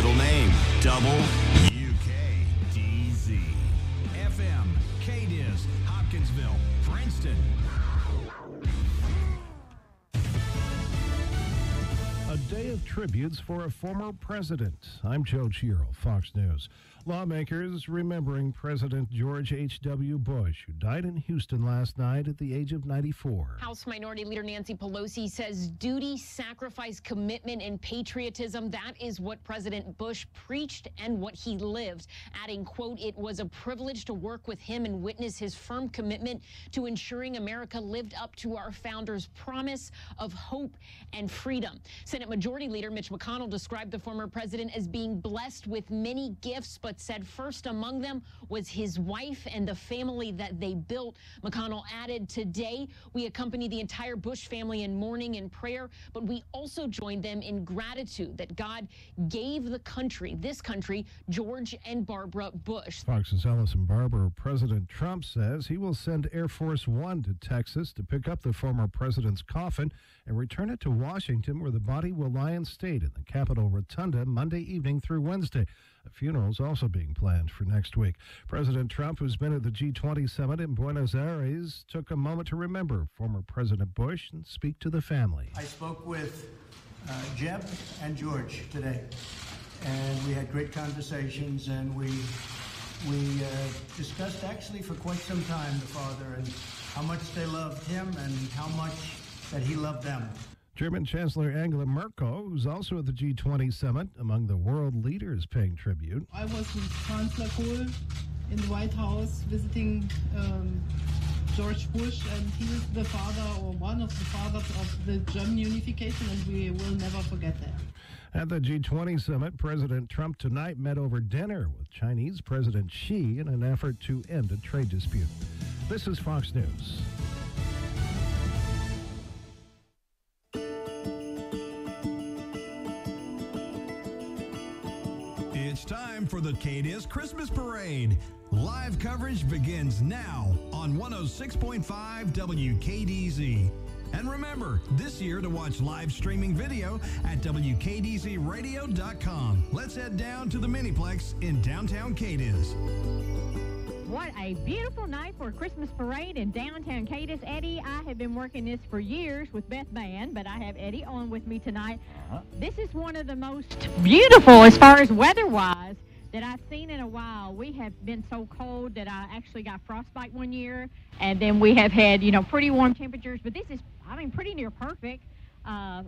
middle name, double UKDZ. FM, Cadiz, Hopkinsville, Princeton. A day of tributes for a former president. I'm Joe Chiro, Fox News. Lawmakers remembering President George H.W. Bush, who died in Houston last night at the age of 94. House Minority Leader Nancy Pelosi says duty, sacrifice, commitment, and patriotism, that is what President Bush preached and what he lived. Adding, quote, "It was a privilege to work with him and witness his firm commitment to ensuring America lived up to our founders' promise of hope and freedom." Senate Majority Leader Mitch McConnell described the former president as being blessed with many gifts, but said first among them was his wife and the family that they built. McConnell added, "Today, we accompany the entire Bush family in mourning and prayer, but we also join them in gratitude that God gave the country, this country, George and Barbara Bush." Fox's Ellison Barber. President Trump says he will send Air Force One to Texas to pick up the former president's coffin and return it to Washington, where the body will lie in state in the Capitol Rotunda Monday evening through Wednesday. A funeral is also being planned for next week. President Trump, who's been at the G20 summit in Buenos Aires, took a moment to remember former President Bush and speak to the family. I spoke with Jeb and George today, and we had great conversations, and we discussed actually for quite some time the father and how much they loved him and how much that he loved them. German Chancellor Angela Merkel, who's also at the G20 summit, among the world leaders paying tribute. I was with Chancellor Kohl in the White House visiting George Bush, and he is the father or one of the fathers of the German unification, and we will never forget that. At the G20 summit, President Trump tonight met over dinner with Chinese President Xi in an effort to end a trade dispute. This is Fox News. It's time for the Cadiz Christmas Parade. Live coverage begins now on 106.5 WKDZ. And remember, this year to watch live streaming video at WKDZradio.com. Let's head down to the Miniplex in downtown Cadiz. What a beautiful night for a Christmas parade in downtown Cadiz. Eddie, I have been working this for years with Beth Band, but I have Eddie on with me tonight. This is one of the most beautiful, as far as weather-wise, that I've seen in a while. We have been so cold that I actually got frostbite one year, and then we have had, pretty warm temperatures, but this is, pretty near perfect.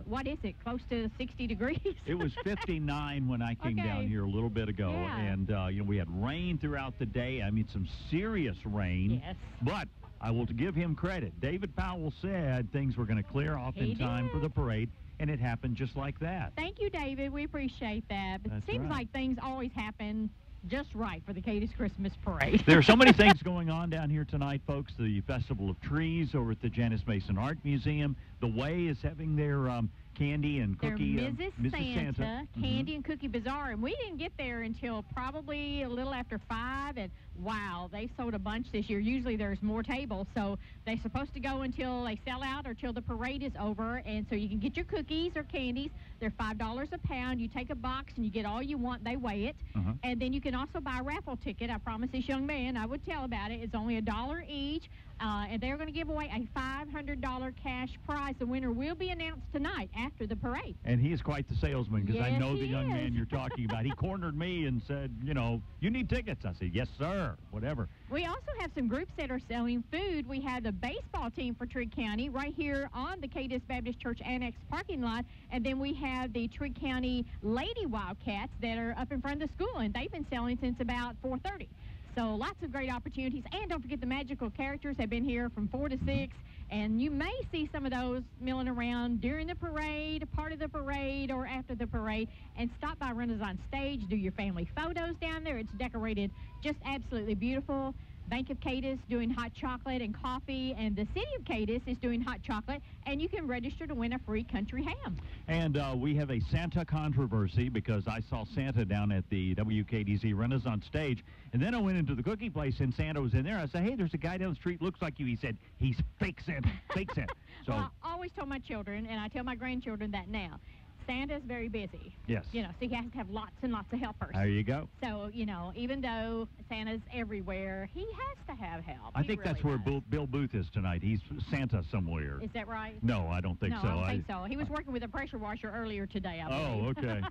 What is it, close to 60 degrees? It was 59 when I came down here a little bit ago, and we had rain throughout the day. Some serious rain. Yes. But I will give him credit. David Powell said things were going to clear off in time for the parade, and it happened just like that. Thank you, David. We appreciate that. But it seems like things always happen just right for the Cadiz Christmas Parade. There are so many things going on down here tonight, folks. The Festival of Trees over at the Janice Mason Art Museum. The Way is having their candy and cookie. Mrs. Santa Candy and Cookie Bazaar, and we didn't get there until probably a little after 5, and wow, they sold a bunch this year. Usually there's more tables, so they're supposed to go until they sell out or till the parade is over, and so you can get your cookies or candies. They're $5 a pound. You take a box and you get all you want. They weigh it, and then you can also buy a raffle ticket. I promised this young man I would tell about it. It's only $1 each. And they're going to give away a $500 cash prize. The winner will be announced tonight after the parade. And he is quite the salesman, because I Yes, know the he young is. man you're talking about. He cornered me and said, you need tickets. I said, yes, sir, whatever. We also have some groups that are selling food. We have the baseball team for Trigg County right here on the Cadiz Baptist Church Annex parking lot. And then we have the Trigg County Lady Wildcats that are up in front of the school, and they've been selling since about 4:30. So lots of great opportunities. And don't forget the magical characters have been here from 4 to 6. And you may see some of those milling around during the parade, part of the parade, or after the parade. And stop by Renaissance Stage, do your family photos down there. It's decorated just absolutely beautiful. Bank of Cadiz doing hot chocolate and coffee, and the City of Cadiz is doing hot chocolate, and you can register to win a free country ham. And we have a Santa controversy, because I saw Santa down at the WKDZ Renaissance Stage, and then I went into the cookie place, and Santa was in there. I said, hey, there's a guy down the street, looks like you. He said, he's fake Santa, fake Santa. So Well, I always tell my children, and I tell my grandchildren that now, Santa's very busy. Yes. So he has to have lots and lots of helpers. There you go. So, even though Santa's everywhere, he has to have help. I think that's where Bill Booth is tonight. He's Santa somewhere. Is that right? No, I don't think so. No, I don't think so. He was working with a pressure washer earlier today, I believe. Oh, okay.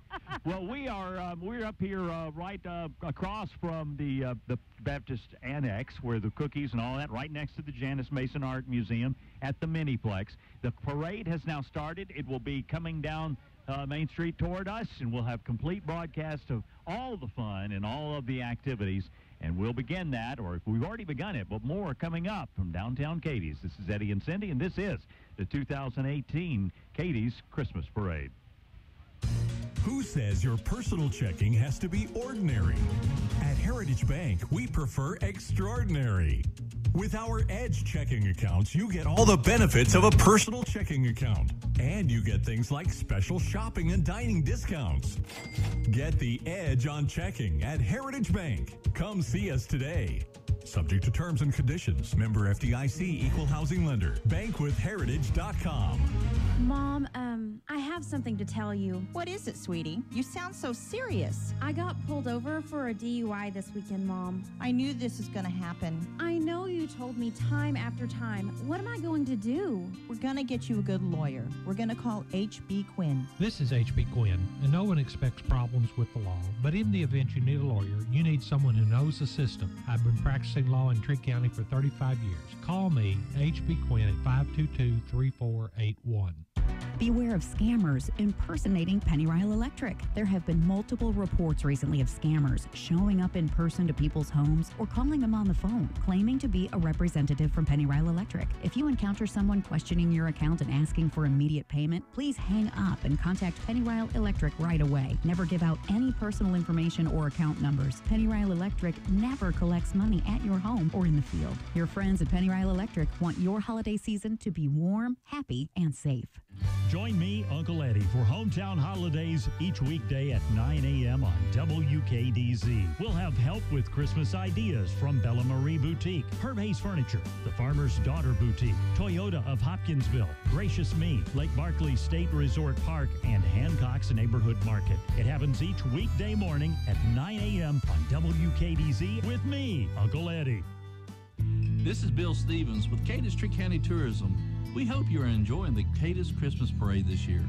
Well, we're up here right across from the Baptist Annex, where the cookies and all that, right next to the Janice Mason Art Museum at the Miniplex. The parade has now started. It will be coming down Main Street toward us, and we'll have complete broadcast of all the fun and all of the activities. And we'll begin that, or if we've already begun it, but more coming up from downtown Cadiz. This is Eddie and Cindy, and this is the 2018 Cadiz Christmas Parade. Who says your personal checking has to be ordinary? At Heritage Bank, we prefer extraordinary. With our Edge checking accounts, you get all the benefits of a personal checking account. And you get things like special shopping and dining discounts. Get the edge on checking at Heritage Bank. Come see us today. Subject to terms and conditions. Member FDIC, Equal Housing Lender. Bankwithheritage.com. Mom, I have something to tell you. What is it, sweetie? You sound so serious. I got pulled over for a DUI this weekend, Mom. I knew this was going to happen. I know you told me time after time. What am I going to do? We're going to get you a good lawyer. We're going to call H.B. Quinn. This is H.B. Quinn, and no one expects problems with the law. But in the event you need a lawyer, you need someone who knows the system. I've been practicing law in Trigg County for 35 years. Call me, H.B. Quinn, at 522-3481. Beware of scammers impersonating Pennyrile Electric. There have been multiple reports recently of scammers showing up in person to people's homes or calling them on the phone, claiming to be a representative from Pennyrile Electric. If you encounter someone questioning your account and asking for immediate payment, please hang up and contact Pennyrile Electric right away. Never give out any personal information or account numbers. Pennyrile Electric never collects money at your home or in the field. Your friends at Pennyrile Electric want your holiday season to be warm, happy, and safe. Join me, Uncle Eddie, for Hometown Holidays each weekday at 9 a.m. on WKDZ. We'll have help with Christmas ideas from Bella Marie Boutique, Herb Hayes Furniture, The Farmer's Daughter Boutique, Toyota of Hopkinsville, Gracious Me, Lake Barkley State Resort Park, and Hancock's Neighborhood Market. It happens each weekday morning at 9 a.m. on WKDZ with me, Uncle Eddie. This is Bill Stevens with Cadiz Trigg County Tourism. We hope you are enjoying the Cadiz Christmas Parade this year.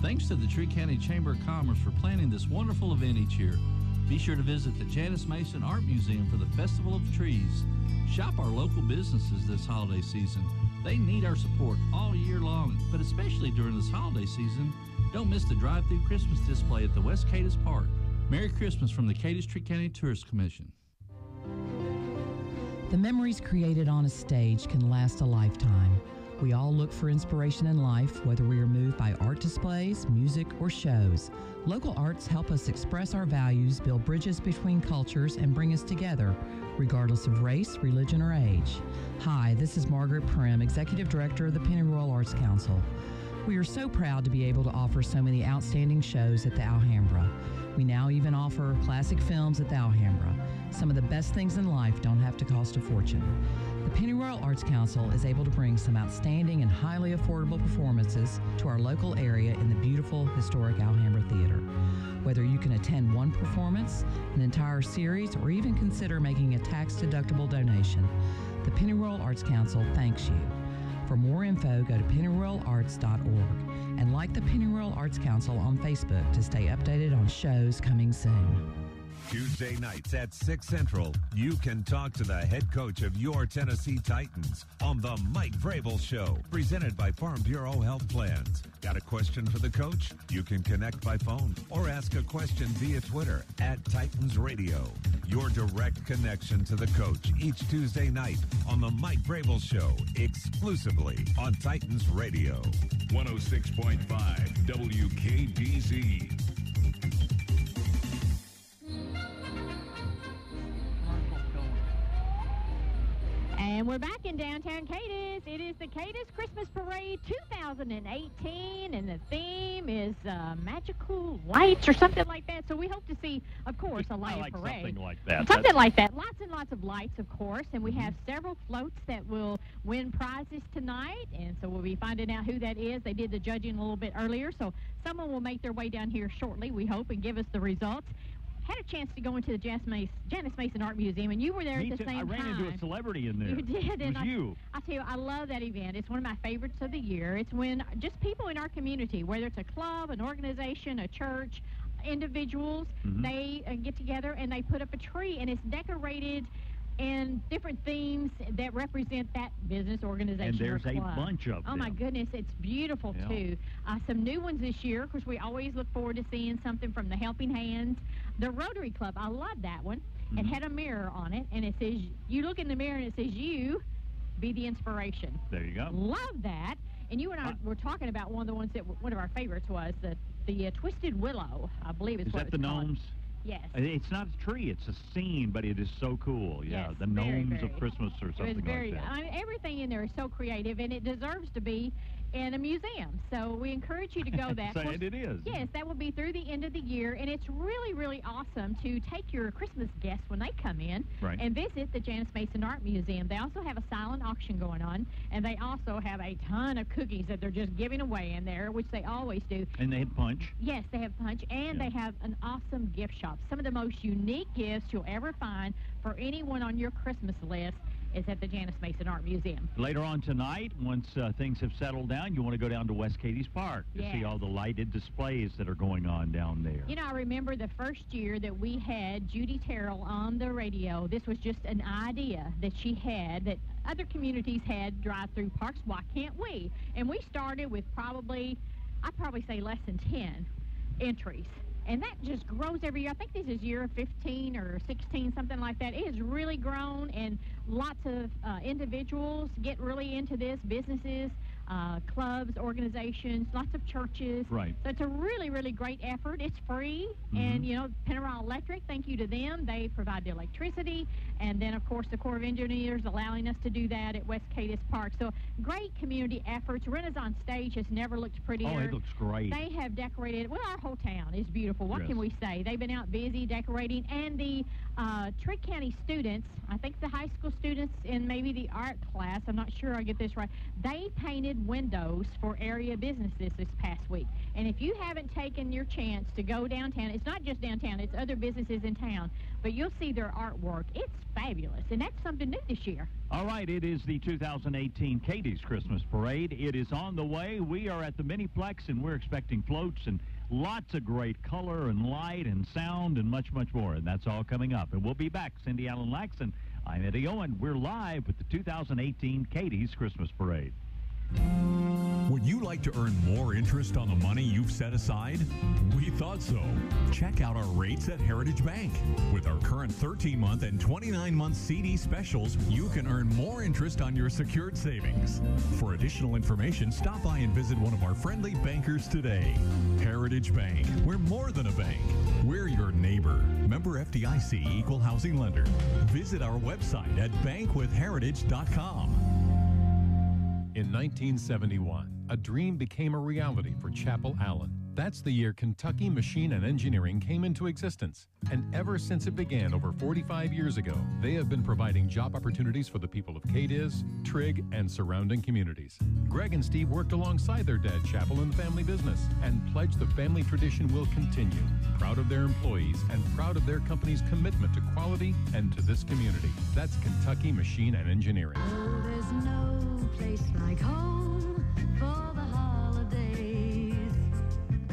Thanks to the Trigg County Chamber of Commerce for planning this wonderful event each year. Be sure to visit the Janice Mason Art Museum for the Festival of Trees. Shop our local businesses this holiday season. They need our support all year long, but especially during this holiday season. Don't miss the drive-through Christmas display at the West Cadiz Park. Merry Christmas from the Cadiz Trigg County Tourist Commission. The memories created on a stage can last a lifetime. We all look for inspiration in life, whether we are moved by art displays, music, or shows. Local arts help us express our values, build bridges between cultures, and bring us together, regardless of race, religion, or age. Hi, this is Margaret Prim, Executive Director of the Pennyroyal Arts Council. We are so proud to be able to offer so many outstanding shows at the Alhambra. We now even offer classic films at the Alhambra. Some of the best things in life don't have to cost a fortune. The Pennyroyal Arts Council is able to bring some outstanding and highly affordable performances to our local area in the beautiful historic Alhambra Theater. Whether you can attend one performance, an entire series, or even consider making a tax-deductible donation, the Pennyroyal Arts Council thanks you. For more info, go to pennyroyalarts.org and like the Pennyroyal Arts Council on Facebook to stay updated on shows coming soon. Tuesday nights at 6 Central, you can talk to the head coach of your Tennessee Titans on the Mike Vrabel Show, presented by Farm Bureau Health Plans. Got a question for the coach? You can connect by phone or ask a question via Twitter at Titans Radio. Your direct connection to the coach each Tuesday night on the Mike Vrabel Show, exclusively on Titans Radio. 106.5 WKDZ. And we're back in downtown Cadiz. It is the Cadiz Christmas Parade 2018, and the theme is magical lights or something like that. So we hope to see, of course, a light parade. Something like that. Something like that. Lots and lots of lights, of course, and we have several floats that will win prizes tonight, and so we'll be finding out who that is. They did the judging a little bit earlier, so someone will make their way down here shortly, we hope, and give us the results. Had a chance to go into the Janice Mason Art Museum, and you were there at the same time. I ran into a celebrity in there. You did, and it was you. I tell you, I love that event. It's one of my favorites of the year. It's when just people in our community, whether it's a club, an organization, a church, individuals, they get together and they put up a tree, and it's decorated and different themes that represent that business organization. And there's or club. a bunch of them. Oh my goodness, it's beautiful too. Some new ones this year, because we always look forward to seeing something from the Helping Hands. The Rotary Club, I love that one. It had a mirror on it, and it says, you look in the mirror and it says, you be the inspiration. There you go. Love that. And you and I were talking about one of the ones that one of our favorites was the Twisted Willow, I believe is what that it's the called. gnomes? Yes. It's not a tree, it's a scene, but it is so cool. Yeah, Yes, the gnomes of Christmas or something like that. I mean, everything in there is so creative, and it deserves to be in a museum. So we encourage you to go there. And it is. Yes, that will be through the end of the year, and it's really, really awesome to take your Christmas guests when they come in and visit the Janice Mason Art Museum. They also have a silent auction going on, and they also have a ton of cookies that they're just giving away in there, which they always do. And they have punch. Yes, they have punch, and they have an awesome gift shop. Some of the most unique gifts you'll ever find for anyone on your Christmas list is at the Janice Mason Art Museum. Later on tonight, once things have settled down, you want to go down to West Cadiz Park to see all the lighted displays that are going on down there. You know, I remember the first year that we had Judy Terrell on the radio. This was just an idea that she had that other communities had drive-through parks. Why can't we? And we started with I'd probably say less than 10 entries. And that just grows every year. I think this is year 15 or 16, something like that. It has really grown, and lots of individuals get really into this, businesses, clubs, organizations, lots of churches. Right. So it's a really, really great effort. It's free, and, you know, Pennyroyal Electric, thank you to them. They provide the electricity, and then, of course, the Corps of Engineers allowing us to do that at West Cadiz Park. So great community efforts. Renaissance Stage has never looked prettier. Oh, it looks great. They have decorated, well, our whole town is beautiful. What can we say? They've been out busy decorating, and the Trigg County students, I think the high school students in maybe the art class, I'm not sure I get this right, they painted windows for area businesses this past week. And if you haven't taken your chance to go downtown, it's not just downtown, it's other businesses in town, but you'll see their artwork. It's fabulous, and that's something new this year. All right, it is the 2018 Cadiz Christmas Parade. It is on the way. We are at the Miniplex, and we're expecting floats and lots of great color and light and sound and much, much more. And that's all coming up. And we'll be back. Cindy Allen Laxon, I'm Eddie Owen. We're live with the 2018 Cadiz Christmas Parade. Would you like to earn more interest on the money you've set aside? We thought so. Check out our rates at Heritage Bank. With our current 13-month and 29-month CD specials, you can earn more interest on your secured savings. For additional information, stop by and visit one of our friendly bankers today. Heritage Bank. We're more than a bank. We're your neighbor. Member FDIC Equal Housing Lender. Visit our website at bankwithheritage.com. In 1971, a dream became a reality for Chapel Allen. That's the year Kentucky Machine and Engineering came into existence. And ever since it began over 45 years ago, they have been providing job opportunities for the people of Cadiz, Trigg, and surrounding communities. Greg and Steve worked alongside their dad, Chapel, in the family business and pledged the family tradition will continue. Proud of their employees and proud of their company's commitment to quality and to this community. That's Kentucky Machine and Engineering. Oh, there's no place like home for the holidays.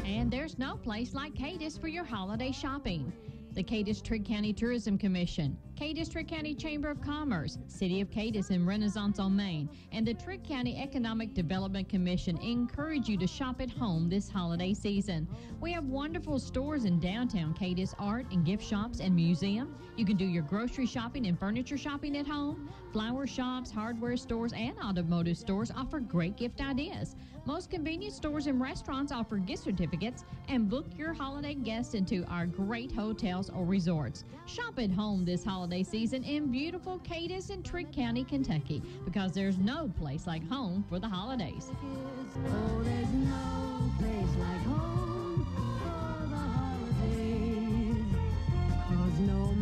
And there's no place like Cadiz for your holiday shopping. The Cadiz Trigg County Tourism Commission, Cadiz Trigg County Chamber of Commerce, City of Cadiz and Renaissance on Main, and the Trigg County Economic Development Commission encourage you to shop at home this holiday season. We have wonderful stores in downtown Cadiz, art and gift shops and museum. You can do your grocery shopping and furniture shopping at home. Flower shops, hardware stores, and automotive stores offer great gift ideas. Most convenience stores and restaurants offer gift certificates, and book your holiday guests into our great hotels or resorts. Shop at home this holiday holiday season in beautiful Cadiz and Trigg County, Kentucky, because there's no place like home for the holidays. Oh, there's no place like home for the holidays, 'cause no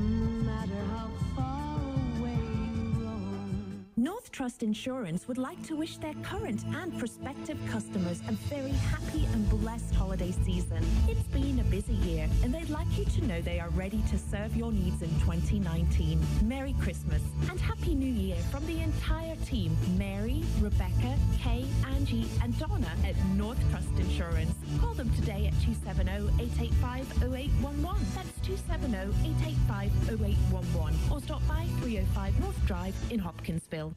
matter how far away you roam. North Trust Insurance would like to wish their current and prospective customers a very happy and blessed holiday season. It's been a busy year, and they'd like you to know they are ready to serve your needs in 2019. Merry Christmas and Happy New Year from the entire team, Mary, Rebecca, Kay, Angie, and Donna at North Trust Insurance. Call them today at 270-885-0811. That's 270-885-0811. Or stop by 305 North Drive in Hopkinsville.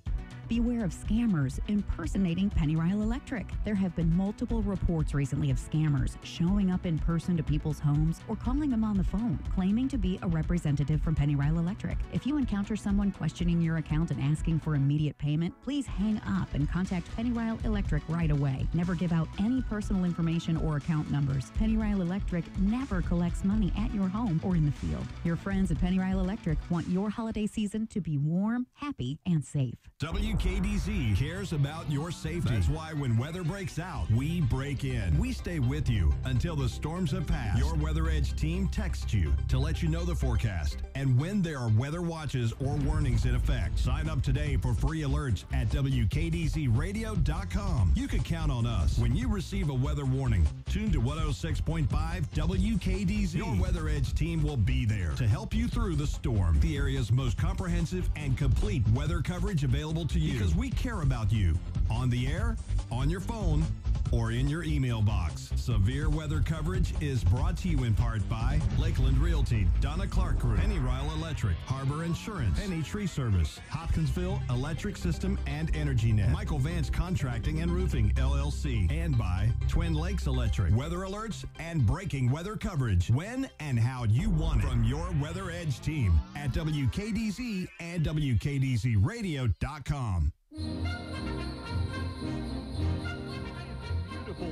Beware of scammers impersonating Pennyrile Electric. There have been multiple reports recently of scammers showing up in person to people's homes or calling them on the phone, claiming to be a representative from Pennyrile Electric. If you encounter someone questioning your account and asking for immediate payment, please hang up and contact Pennyrile Electric right away. Never give out any personal information or account numbers. Pennyrile Electric never collects money at your home or in the field. Your friends at Pennyrile Electric want your holiday season to be warm, happy, and safe. WKDZ cares about your safety. That's why when weather breaks out, we break in. We stay with you until the storms have passed. Your Weather Edge team texts you to let you know the forecast and when there are weather watches or warnings in effect. Sign up today for free alerts at WKDZradio.com. You can count on us. When you receive a weather warning, tune to 106.5 WKDZ. Your Weather Edge team will be there to help you through the storm. The area's most comprehensive and complete weather coverage available to you because we care about you on the air, on your phone, or in your email box. Severe weather coverage is brought to you in part by Lakeland Realty, Donna Clark Group, Pennyrile Electric, Harbor Insurance, Penny Tree Service, Hopkinsville Electric System and Energy Net, Michael Vance Contracting and Roofing, LLC, and by Twin Lakes Electric. Weather alerts and breaking weather coverage when and how you want it from your Weather Edge team at WKDZ and WKDZradio.com.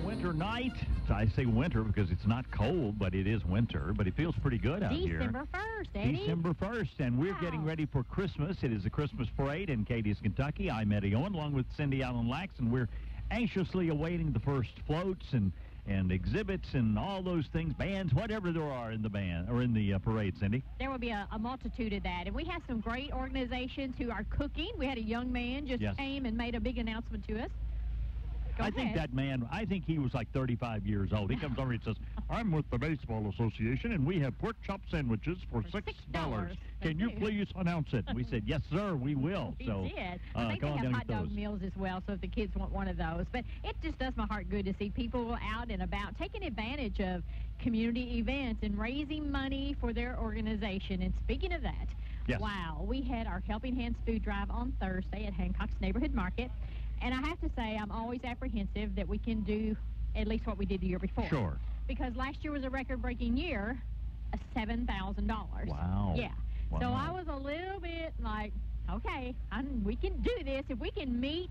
Winter night. I say winter because it's not cold, but it is winter. But it feels pretty good out here. December 1st, Eddie. December 1st, and we're getting ready for Christmas. It is the Christmas parade in Cadiz, Kentucky. I'm Eddie Owen, along with Cindy Allen Lax, and we're anxiously awaiting the first floats and exhibits and all those things, bands, whatever there are in the band or in the parade, Cindy. There will be a multitude of that, and we have some great organizations who are cooking. We had a young man just came and made a big announcement to us. I think that man, I think he was like 35 years old. He comes over and says, I'm with the Baseball Association, and we have pork chop sandwiches for $6. Can you please announce it? And we said, yes, sir, we will. We so, did. I think they have hot dog meals as well, so if the kids want one of those. But it just does my heart good to see people out and about taking advantage of community events and raising money for their organization. And speaking of that, wow, we had our Helping Hands food drive on Thursday at Hancock's Neighborhood Market. And I have to say, I'm always apprehensive that we can do at least what we did the year before. Sure. Because last year was a record-breaking year, $7,000. Wow. Yeah. Wow. So I was a little bit like, okay, we can do this. If we can meet,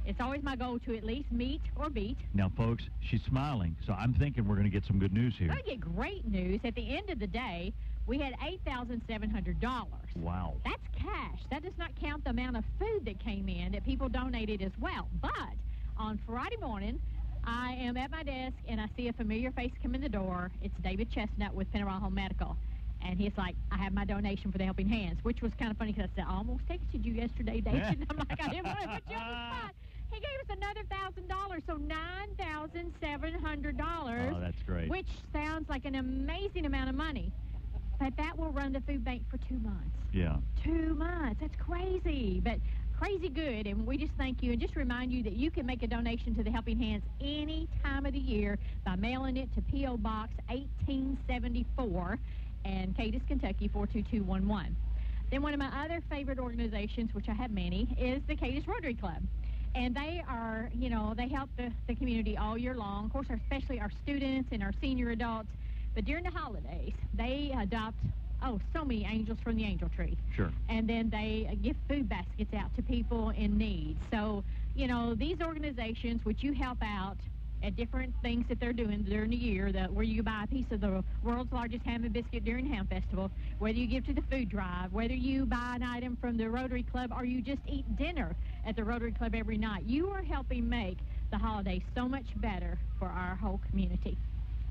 it's always my goal to at least meet or beat. Now, folks, she's smiling, so I'm thinking we're going to get some good news here. We're going to get great news. At the end of the day, we had $8,700. Wow. That's cash. That does not count the amount of food that came in that people donated as well. But on Friday morning, I am at my desk, and I see a familiar face come in the door. It's David Chestnut with Pennyrile Home Medical. And he's like, I have my donation for the Helping Hands, which was kind of funny because I said, I almost texted you yesterday, David. And I'm like, I didn't want to put you on the spot. He gave us another $1,000, so $9,700. Oh, that's great. Which sounds like an amazing amount of money. But that will run the food bank for 2 months. Yeah. 2 months. That's crazy. But crazy good. And we just thank you and just remind you that you can make a donation to the Helping Hands any time of the year by mailing it to P.O. Box 1874 and Cadiz, Kentucky 42211. Then one of my other favorite organizations, which I have many, is the Cadiz Rotary Club. And they are, you know, they help the community all year long. Of course, especially our students and our senior adults. But during the holidays, they adopt, so many angels from the angel tree. Sure. And then they give food baskets out to people in need. So, you know, these organizations, which you help out, at different things that they're doing during the year, where you buy a piece of the world's largest ham and biscuit during Ham Festival, whether you give to the food drive, whether you buy an item from the Rotary Club, or you just eat dinner at the Rotary Club every night. You are helping make the holidays so much better for our whole community.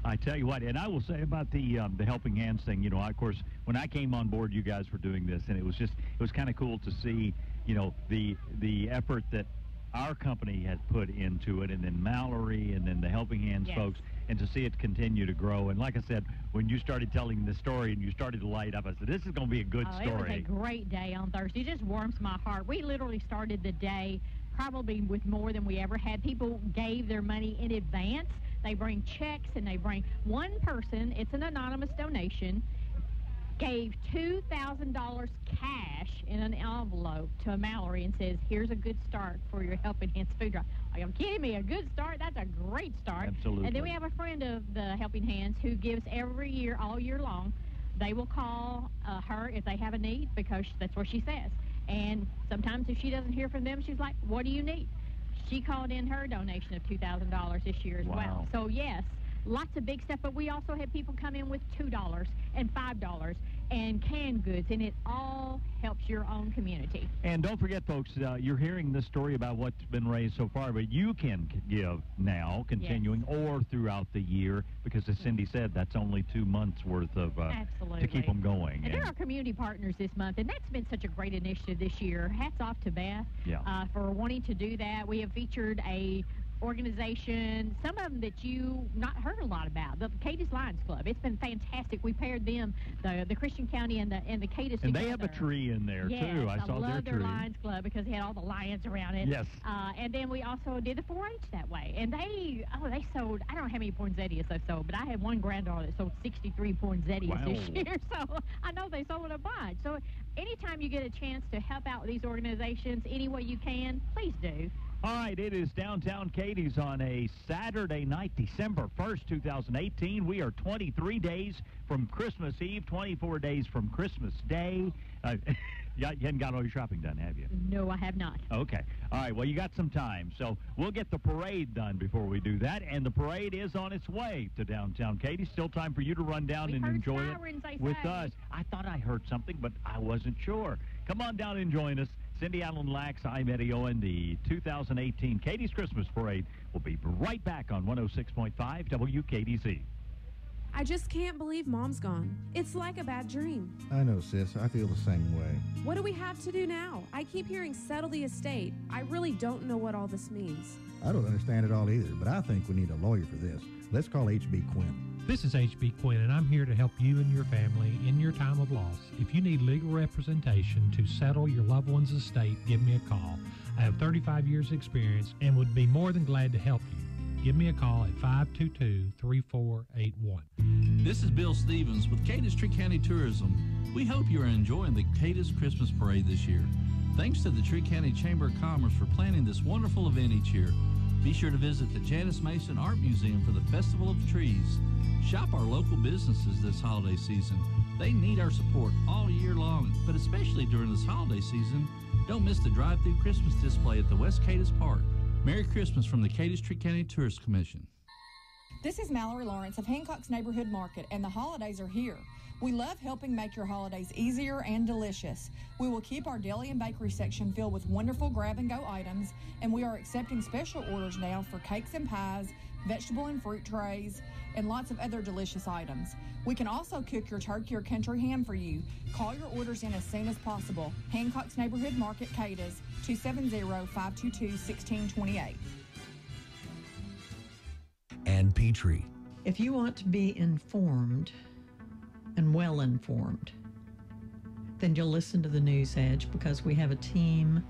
I tell you what, and I will say about the Helping Hands thing, of course, when I came on board, you guys were doing this, and it was kind of cool to see, the effort that our company had put into it, and then Mallory, and then the Helping Hands folks, and to see it continue to grow. And like I said, when you started telling the story and you started to light up, I said, this is going to be a good story. It was a great day on Thursday. It just warms my heart. We literally started the day probably with more than we ever had. People gave their money in advance. They bring checks, and they bring one person, it's an anonymous donation, gave $2,000 cash in an envelope to Mallory and says, here's a good start for your Helping Hands food drive. Are you kidding me? A good start? That's a great start. Absolutely. And then we have a friend of the Helping Hands who gives every year, all year long. They will call her if they have a need, because that's what she says. And sometimes if she doesn't hear from them, she's like, what do you need? She called in her donation of $2,000 this year as well. So, yes, lots of big stuff, but we also had people come in with $2 and $5 and canned goods, and it all helps your own community. And don't forget, folks, you're hearing this story about what's been raised so far, but you can give now, continuing, or throughout the year, because as Cindy said, that's only 2 months worth of to keep them going. And they're our community partners this month, and that's been such a great initiative this year. Hats off to Beth for wanting to do that. We have featured a organization, some of them that you not heard a lot about, the Cadiz Lions Club. It's been fantastic. We paired them, the Christian County and the Cadiz and together. They have a tree in there, too. I saw love their their tree. Lions Club because it had all the lions around it. Yes. And then we also did the 4-H that way. And they sold, I don't know how many poinsettias they sold, but I had one granddaughter that sold 63 poinsettias this year. So I know they sold a bunch. So anytime you get a chance to help out with these organizations any way you can, please do. All right, it is downtown Cadiz on a Saturday night, December 1st, 2018. We are 23 days from Christmas Eve, 24 days from Christmas Day. You haven't got all your shopping done, have you? No, I have not. Okay. All right, well, you got some time. So we'll get the parade done before we do that, and the parade is on its way to downtown Cadiz. Still time for you to run down and enjoy it with us. I thought I heard something, but I wasn't sure. Come on down and join us. Cindy Allen Lax, I'm Eddie Owen. The 2018 Cadiz Christmas Parade will be right back on 106.5 WKDZ. I just can't believe Mom's gone. It's like a bad dream. I know, sis. I feel the same way. What do we have to do now? I keep hearing settle the estate. I really don't know what all this means. I don't understand it all either, but I think we need a lawyer for this. Let's call H.B. Quinn. This is H.B. Quinn, and I'm here to help you and your family in your time of loss. If you need legal representation to settle your loved one's estate, give me a call. I have 35 years' experience and would be more than glad to help you. Give me a call at 522-3481. This is Bill Stevens with Cadiz Tree County Tourism. We hope you are enjoying the Cadiz Christmas Parade this year. Thanks to the Tree County Chamber of Commerce for planning this wonderful event each year. Be sure to visit the Janice Mason Art Museum for the Festival of Trees. Shop our local businesses this holiday season. They need our support all year long, but especially during this holiday season. Don't miss the drive-thru Christmas display at the West Cadiz Park. Merry Christmas from the Cadiz Tree County Tourist Commission. This is Mallory Lawrence of Hancock's Neighborhood Market, and the holidays are here. We love helping make your holidays easier and delicious. We will keep our deli and bakery section filled with wonderful grab-and-go items, and we are accepting special orders now for cakes and pies, vegetable and fruit trays, and lots of other delicious items. We can also cook your turkey or country ham for you. Call your orders in as soon as possible. Hancock's Neighborhood Market, Cadiz, 270-522-1628. And Petrie. If you want to be informed and well informed, then you'll listen to the News Edge, because we have a team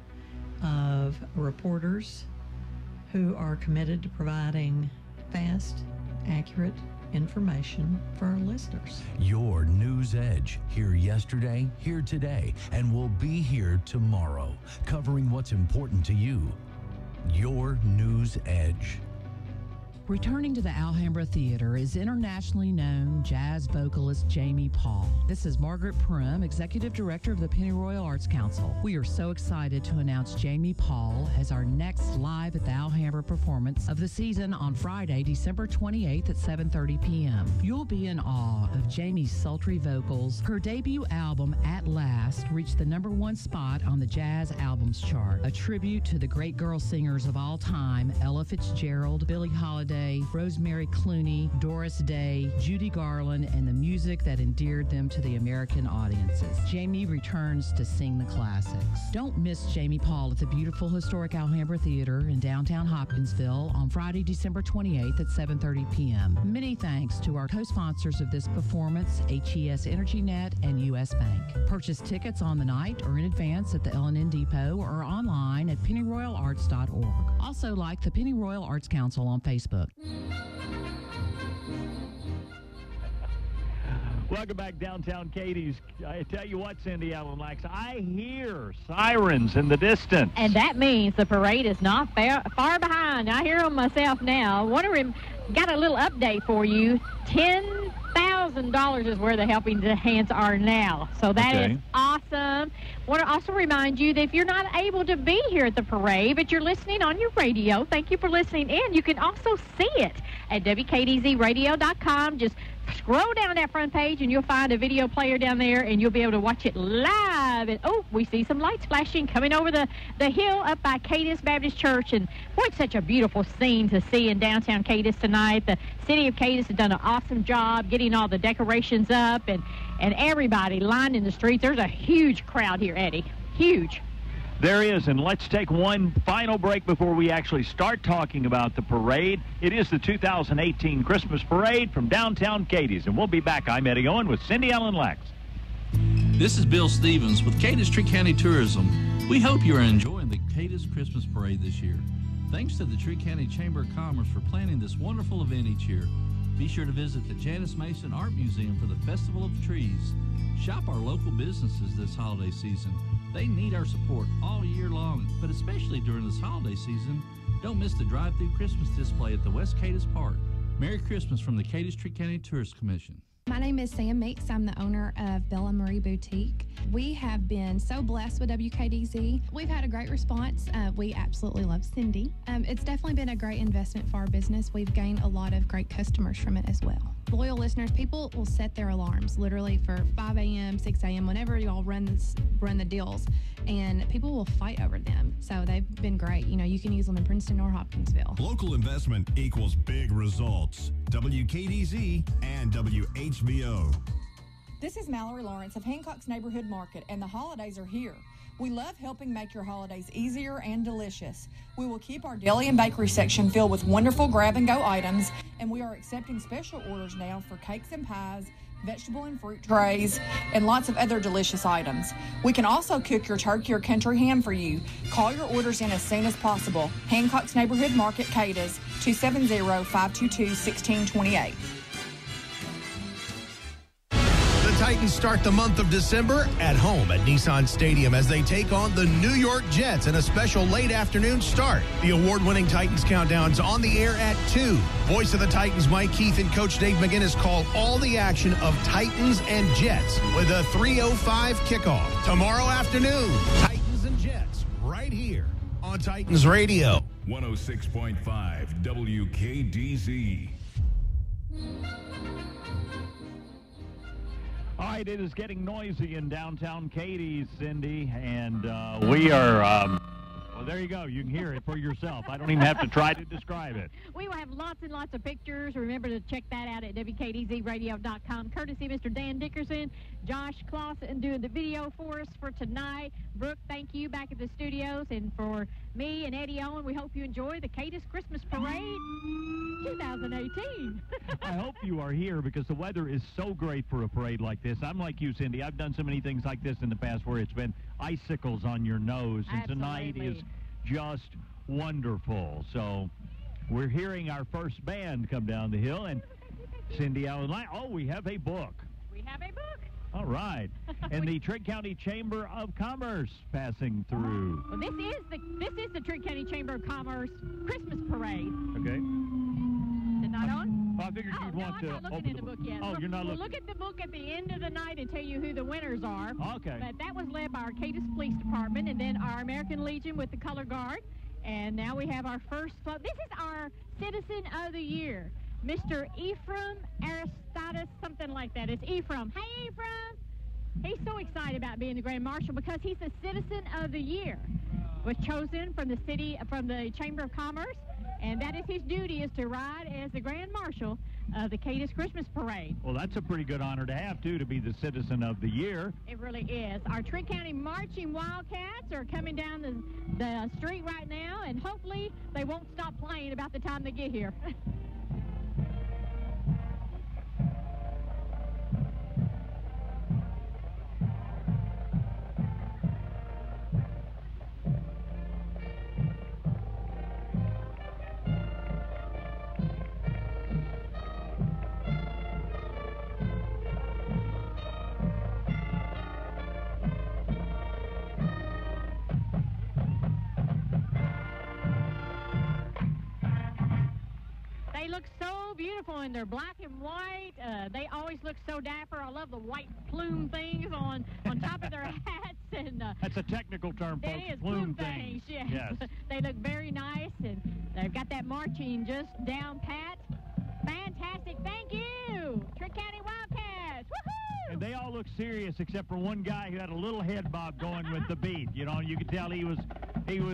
of reporters who are committed to providing fast, accurate information for our listeners. Your News Edge. Here yesterday, here today, and we'll be here tomorrow, covering what's important to you. Your News Edge. Returning to the Alhambra Theater is internationally known jazz vocalist Jamie Paul. This is Margaret Prim, Executive Director of the Pennyroyal Arts Council. We are so excited to announce Jamie Paul as our next live at the Alhambra performance of the season on Friday, December 28th at 7:30 p.m. You'll be in awe of Jamie's sultry vocals. Her debut album, At Last, reached the #1 spot on the Jazz Albums chart, a tribute to the great girl singers of all time, Ella Fitzgerald, Billie Holiday, Rosemary Clooney, Doris Day, Judy Garland, and the music that endeared them to the American audiences. Jamie returns to sing the classics. Don't miss Jamie Paul at the beautiful historic Alhambra Theater in downtown Hopkinsville on Friday, December 28th at 7:30 p.m. Many thanks to our co-sponsors of this performance, HES EnergyNet and U.S. Bank. Purchase tickets on the night or in advance at the L&N Depot or online at pennyroyalarts.org. Also like the Pennyroyal Arts Council on Facebook. Welcome back downtown Cadiz. I tell you what, Cindy Allen Lax, I hear sirens in the distance. And that means the parade is not far behind. I hear them myself now. Got a little update for you. $10,000 is where the helping hands are now. So that is awesome. Want to also remind you that if you're not able to be here at the parade, but you're listening on your radio, thank you for listening in. You can also see it at WKDZradio.com. Just scroll down that front page and you'll find a video player down there and you'll be able to watch it live. And oh, we see some lights flashing coming over the hill up by Cadiz Baptist Church. And boy, it's such a beautiful scene to see in downtown Cadiz tonight. The city of Cadiz has done an awesome job getting all the decorations up and everybody lined in the streets. There's a huge crowd here, Eddie. Huge. There is, and let's take one final break before we actually start talking about the parade. It is the 2018 Christmas Parade from downtown Cadiz, and we'll be back. I'm Eddie Owen with Cindy Allen Lax. This is Bill Stevens with Cadiz Tree County Tourism. We hope you are enjoying the Cadiz Christmas Parade this year. Thanks to the Tree County Chamber of Commerce for planning this wonderful event each year. Be sure to visit the Janice Mason Art Museum for the Festival of Trees. Shop our local businesses this holiday season. They need our support all year long, but especially during this holiday season. Don't miss the drive-through Christmas display at the West Cadiz Park. Merry Christmas from the Cadiz Tree County Tourist Commission. My name is Sam Meeks. I'm the owner of Bella Marie Boutique. We have been so blessed with WKDZ. We've had a great response. We absolutely love Cindy. It's definitely been a great investment for our business. We've gained a lot of great customers from it as well. Loyal listeners, people will set their alarms literally for 5 a.m., 6 a.m., whenever y'all run the deals, and people will fight over them. So they've been great. You know, you can use them in Princeton or Hopkinsville. Local investment equals big results. WKDZ and WHVO. This is Mallory Lawrence of Hancock's Neighborhood Market, and the holidays are here. We love helping make your holidays easier and delicious. We will keep our deli and bakery section filled with wonderful grab-and-go items, and we are accepting special orders now for cakes and pies, vegetable and fruit trays, and lots of other delicious items. We can also cook your turkey or country ham for you. Call your orders in as soon as possible. Hancock's Neighborhood Market, Cadiz, 270-522-1628. Titans start the month of December at home at Nissan Stadium as they take on the New York Jets in a special late afternoon start. The award-winning Titans countdown's on the air at 2. Voice of the Titans, Mike Keith, and Coach Dave McGinnis call all the action of Titans and Jets with a 3:05 kickoff. Tomorrow afternoon, Titans and Jets right here on Titans Radio. 106.5 WKDZ. All right, it is getting noisy in downtown Cadiz, Cindy, and we are, well, there you go. You can hear it for yourself. I don't even have to try to describe it. We will have lots and lots of pictures. Remember to check that out at WKDZradio.com. Courtesy Mr. Dan Dickerson, Josh Clausen doing the video for us for tonight. Brooke, thank you back at the studios. And for me and Eddie Owen, we hope you enjoy the Cadiz Christmas Parade 2018. I hope you are here because the weather is so great for a parade like this. I'm like you, Cindy. I've done so many things like this in the past where it's been icicles on your nose. And tonight is just wonderful. So we're hearing our first band come down the hill. And Cindy Allen, oh, we have a book. We have a book. All right. And the Trigg County Chamber of Commerce passing through. Well, this is the Trigg County Chamber of Commerce Christmas Parade. Okay. Not on? Well, I figured you'd want I'm to not looking open in the book yet. Oh, you're not We'll looking. look at the book at the end of the night and tell you who the winners are. Okay. But that was led by our Cadiz Police Department and then our American Legion with the Color Guard. And now we have our first float. This is our Citizen of the Year, Mr. Ephraim Aristides, something like that. It's Ephraim. Hey, Ephraim! He's so excited about being the Grand Marshal because he's the Citizen of the Year. Was chosen from the Chamber of Commerce, and that is his duty, is to ride as the Grand Marshal of the Cadiz Christmas Parade. Well, that's a pretty good honor to have, too, to be the Citizen of the Year. It really is. Our Trigg County Marching Wildcats are coming down the street right now, and hopefully they won't stop playing about the time they get here. They look so beautiful in their black and white. They always look so dapper. I love the white plume things on top of their hats. And That's a technical term, folks. it is Plume things. things. Yes. They look very nice, and they've got that marching just down pat. Fantastic. Thank you, Trigg County Wildcats. Woohoo! And they all look serious except for one guy who had a little head bob going with the beat. You know, you could tell he was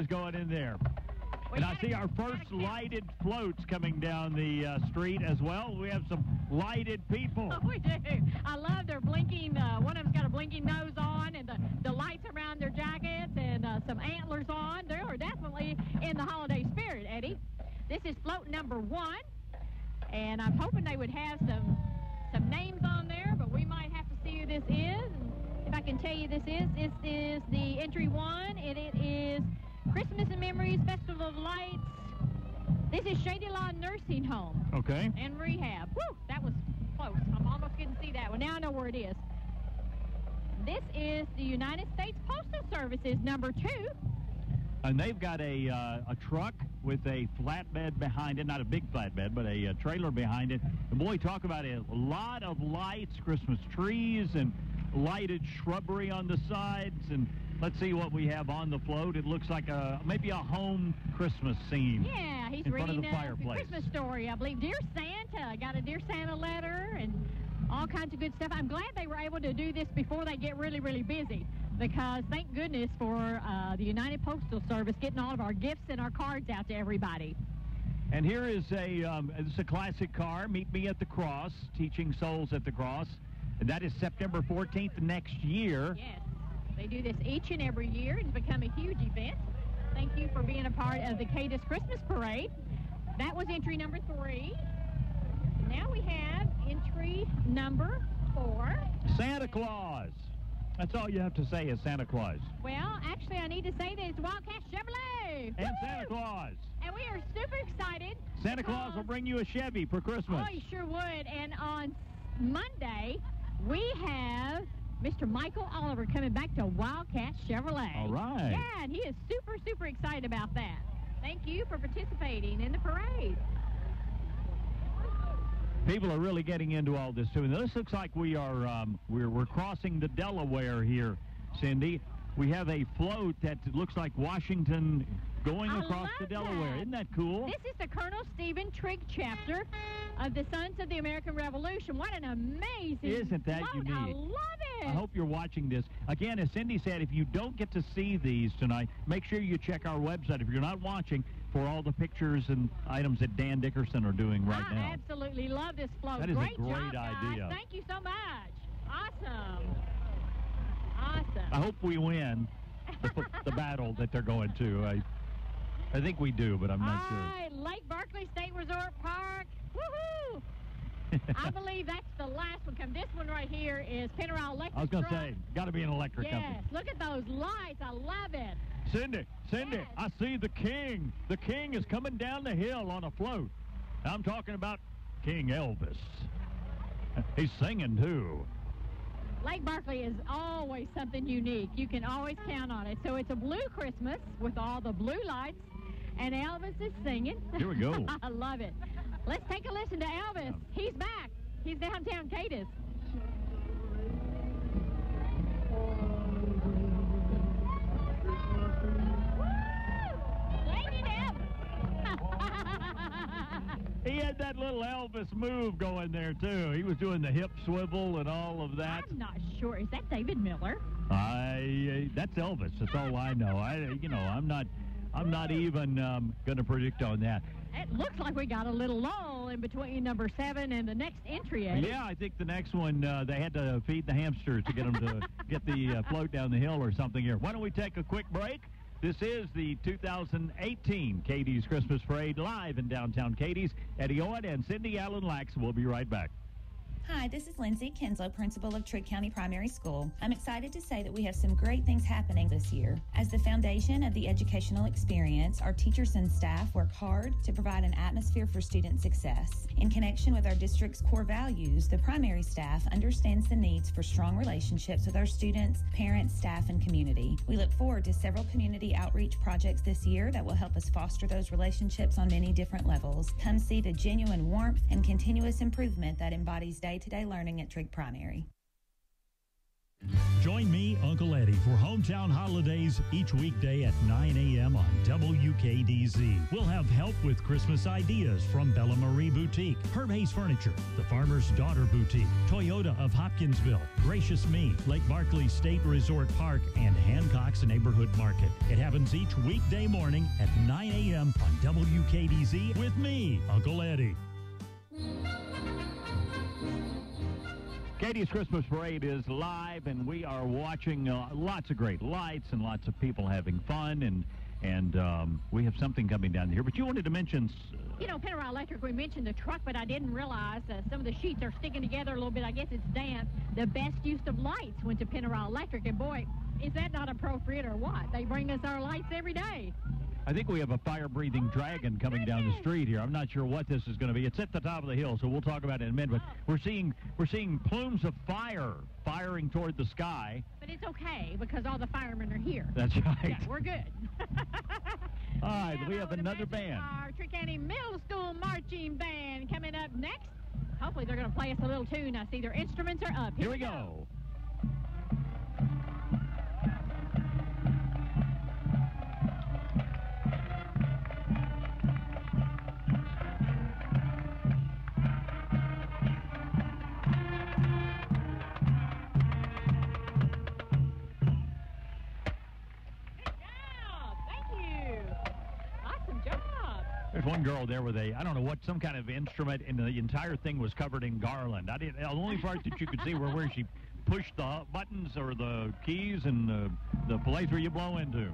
going in there. And I see our first lighted floats coming down the street as well. We have some lighted people. Oh, we do. I love their blinking. One of them's got a blinking nose on, and the lights around their jackets, and some antlers on. They are definitely in the holiday spirit, Eddie. This is float number 1, and I'm hoping they would have some names on there, but we might have to see who this is. And if I can tell you this is the entry 1, and it is Christmas and Memories, Festival of Lights. This is Shady Lawn Nursing Home. Okay. And rehab. Woo, that was close. I'm almost getting to see that one. Now I know where it is. This is the United States Postal Service's number 2. And they've got a truck with a flatbed behind it, not a big flatbed, but a trailer behind it. And boy, talk about a lot of lights, Christmas trees, and lighted shrubbery on the sides. And let's see what we have on the float. It looks like maybe a home Christmas scene. Yeah, he's in front reading of the fireplace. Christmas story, I believe. Dear Santa, I got a Dear Santa letter and all kinds of good stuff. I'm glad they were able to do this before they get really, really busy, because thank goodness for the United Postal Service getting all of our gifts and our cards out to everybody. And here is it's a classic car, Meet Me at the Cross, Teaching Souls at the Cross. And that is September 14th next year. Yes, they do this each and every year. It's become a huge event. Thank you for being a part of the Cadiz Christmas Parade. That was entry number 3. Now we have entry number 4. Santa Claus. That's all you have to say is Santa Claus. Well, actually, I need to say that it's Wildcat Chevrolet. And Woo! Santa Claus. And we are super excited. Santa Claus will bring you a Chevy for Christmas. Oh, he sure would. And on Monday, we have Mr. Michael Oliver coming back to Wildcat Chevrolet. All right. Yeah, and he is super, super excited about that. Thank you for participating in the parade. People are really getting into all this, too. And this looks like we are, we're crossing the Delaware here, Cindy. We have a float that looks like Washington going across the Delaware. That. Isn't that cool? This is the Colonel Stephen Trigg chapter of the Sons of the American Revolution. What an amazing Isn't that float. unique? I love it. I hope you're watching this. Again, as Cindy said, if you don't get to see these tonight, make sure you check our website. If you're not watching, for all the pictures and items that Dan Dickerson are doing right now. I absolutely love this float. That is great a great job, guys. idea. Thank you so much. Awesome. Awesome. I hope we win the battle that they're going to. I think we do, but I'm not sure. All right, Lake Berkeley State Resort Park. Woohoo! I believe that's the last one. This one right here is Penarol Electric I was going to truck. say, got to be an electric company. Yes, look at those lights. I love it. Cindy, Yes. I see the king. The king is coming down the hill on a float. I'm talking about King Elvis. He's singing, too. Lake Berkeley is always something unique. You can always count on it. So it's a blue Christmas with all the blue lights, and Elvis is singing. Here we go. I love it. Let's take a listen to Elvis. He's back. He's downtown Cadiz. He had that little Elvis move going there, too. He was doing the hip swivel and all of that. I'm not sure. Is that David Miller? That's Elvis. That's all I know. I'm not even going to predict on that. It looks like we got a little lull in between number 7 and the next entry. Eddie. Yeah, I think the next one, they had to feed the hamsters to get them to get the float down the hill or something here. Why don't we take a quick break? This is the 2018 Cadiz Christmas Parade live in downtown Cadiz. Eddie Owen and Cindy Allen Lax will be right back. Hi, this is Lindsay Kinslow, principal of Trigg County Primary School. I'm excited to say that we have some great things happening this year. As the foundation of the educational experience, our teachers and staff work hard to provide an atmosphere for student success. In connection with our district's core values, the primary staff understands the needs for strong relationships with our students, parents, staff, and community. We look forward to several community outreach projects this year that will help us foster those relationships on many different levels. Come see the genuine warmth and continuous improvement that embodies day-to-day learning at Trigg Primary. Join me, Uncle Eddie, for Hometown Holidays each weekday at 9 a.m. on WKDZ. We'll have help with Christmas ideas from Bella Marie Boutique, Herb Hayes Furniture, The Farmer's Daughter Boutique, Toyota of Hopkinsville, Gracious Me, Lake Barkley State Resort Park, and Hancock's Neighborhood Market. It happens each weekday morning at 9 a.m. on WKDZ with me, Uncle Eddie. Cadiz Christmas Parade is live, and we are watching lots of great lights and lots of people having fun, and we have something coming down here. But you wanted to mention... You know, Penneral Electric, we mentioned the truck, but I didn't realize some of the sheets are sticking together a little bit. I guess it's damp. The best use of lights went to Penneral Electric, and boy, is that not appropriate or what? They bring us our lights every day. I think we have a fire-breathing dragon coming down the street here. I'm not sure what this is going to be. It's at the top of the hill, so we'll talk about it in a minute. But we're seeing plumes of fire firing toward the sky. But it's okay because all the firemen are here. That's right. Yeah, we're good. All right, we have another band. Our Trigg County Middle School Marching Band coming up next. Hopefully they're going to play us a little tune. I see their instruments are up. Here we go. There's one girl there with I don't know what, some kind of instrument, and the entire thing was covered in garland. The only part that you could see were where she pushed the buttons or the keys and the place where you blow into.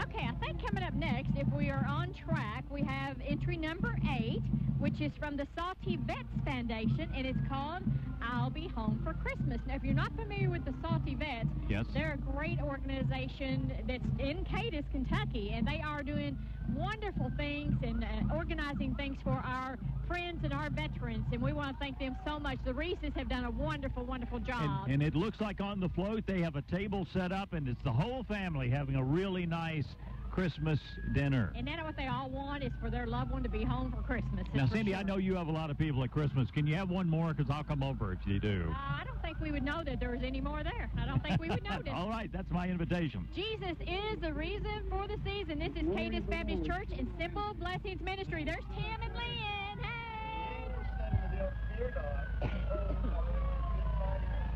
Okay, I think coming up next, if we are on track, we have entry number 8, which is from the Salty Vets Foundation, and it's called I'll Be Home for Christmas. Now, if you're not familiar with the Salty Vets, yes, they're a great organization that's in Cadiz, Kentucky, and they are doing wonderful things and organizing things for our friends and our veterans, and we want to thank them so much. The Reeses have done a wonderful, wonderful job. And it looks like on the float they have a table set up, and it's the whole family having a really nice Christmas dinner. And that's what they all want, is for their loved one to be home for Christmas. Now, Cindy, I know you have a lot of people at Christmas. Can you have one more? Because I'll come over if you do. I don't think we would know that there was any more there. I don't think we would notice. All right, that's my invitation. Jesus is the reason for the season. This is Cadiz Baptist Church and Simple Blessings Ministry. There's Tim and Lynn. Hey!